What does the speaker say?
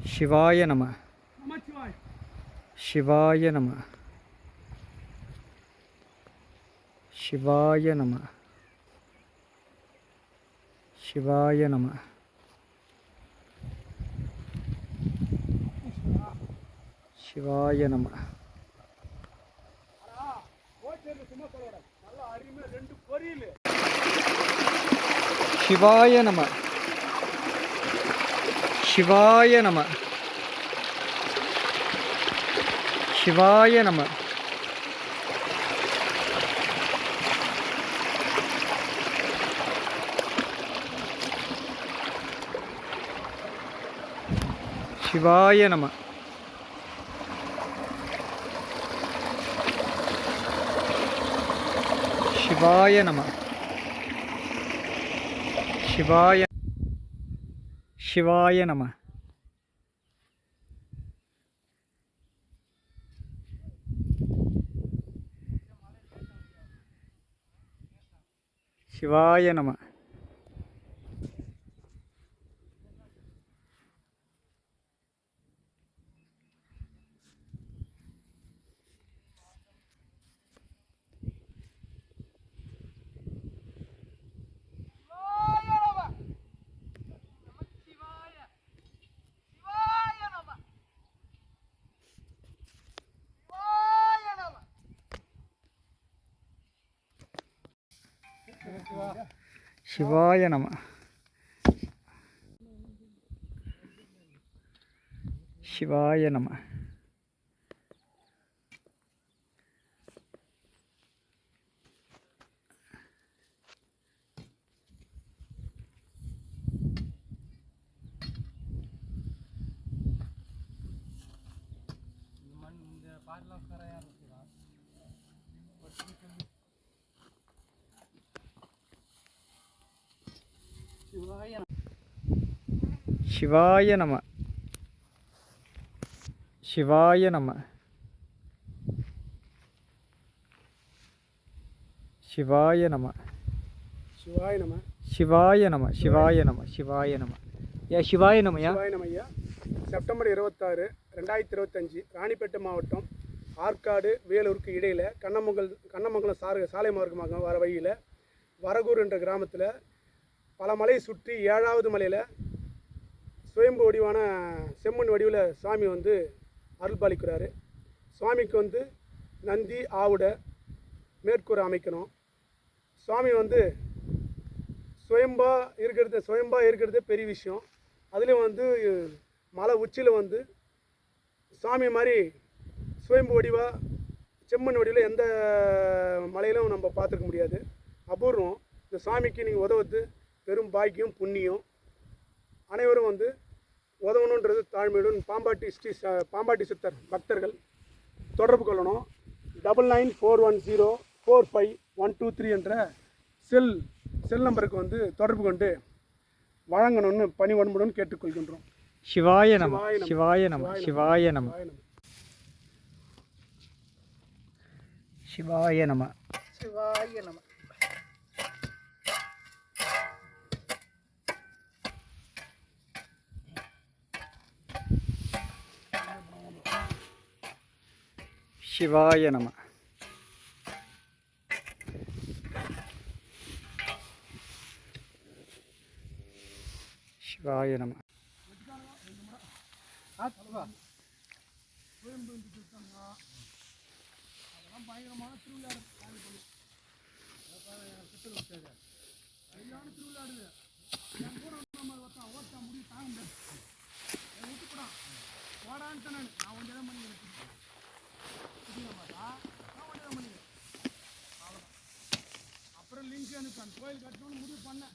சிவாய நம. சிவாய நம. சிவாய நம. சிவாய நம. சிவாய நம. சிவாய நம. சிவாய நம. சிவாய நம. சிவாய நம. சிவாய நம. சிவாய சிவாய நம. சிவாய நம. சிவாய நம. சிவாய நம. சிவாய நம. சிவாய நம. சிவாய நம. சிவாய நம. சிவாய நம. சிவாய நம. சிவாய நம. சிவாய நமயா. சிவாய நமய்யா. செப்டம்பர் 26, 2025 ராணிப்பேட்டை மாவட்டம் ஆற்காடு வேலூருக்கு இடையில் கண்ணமங்கலம் சாலை மார்க்கமாக வர வழியில் வரகூர் என்ற கிராமத்தில் பல மலையை சுற்றி 7வது மலையில் சுயம்பு வடிவான செம்மண் வடிவில் சுவாமி வந்து அருள் பாலிக்கிறாரு. சுவாமிக்கு வந்து நந்தி ஆவுடை மேற்கூரை அமைக்கணும். சுவாமி வந்து சுயம்பா இருக்கிறது பெரிய விஷயம். அதுலேயும் வந்து மலை உச்சியில் வந்து சுவாமி மாதிரி சுயம்பு வடிவாக செம்மண் வடிவில் எந்த மலையிலும் நம்ம பார்த்துருக்க முடியாது. அபூர்வம். இந்த சுவாமிக்கு நீங்கள் உதவுறது பெரும் பாக்கியம் புண்ணியம். அனைவரும் வந்து உதவணுன்றது தாழ்மையுடன் பாம்பாட்டி சித்தர் பக்தர்கள் தொடர்பு கொள்ளணும். 9941045123 என்ற செல் நம்பருக்கு வந்து தொடர்பு கொண்டு வழங்கணும்னு பணிவன்புடன் கேட்டுக்கொள்கின்றோம். சிவாய நம. சிவாய நம. சிவாய நம. சிவாய நம. சிவாய நம. சிவாய நம. சிவாய நம. பயங்கரமான திருவிழாடு ஓட்டா முடிவு தாங்க முடியாது. விட்டுப்படான் ஓடான்ட்டு நான் ஒன்றே தான் பண்ணிக்கிறேன். அப்புறம் லிங்க் எனக்கு அந்த கோயில் கட்டணும்னு முடிவு பண்ணேன்.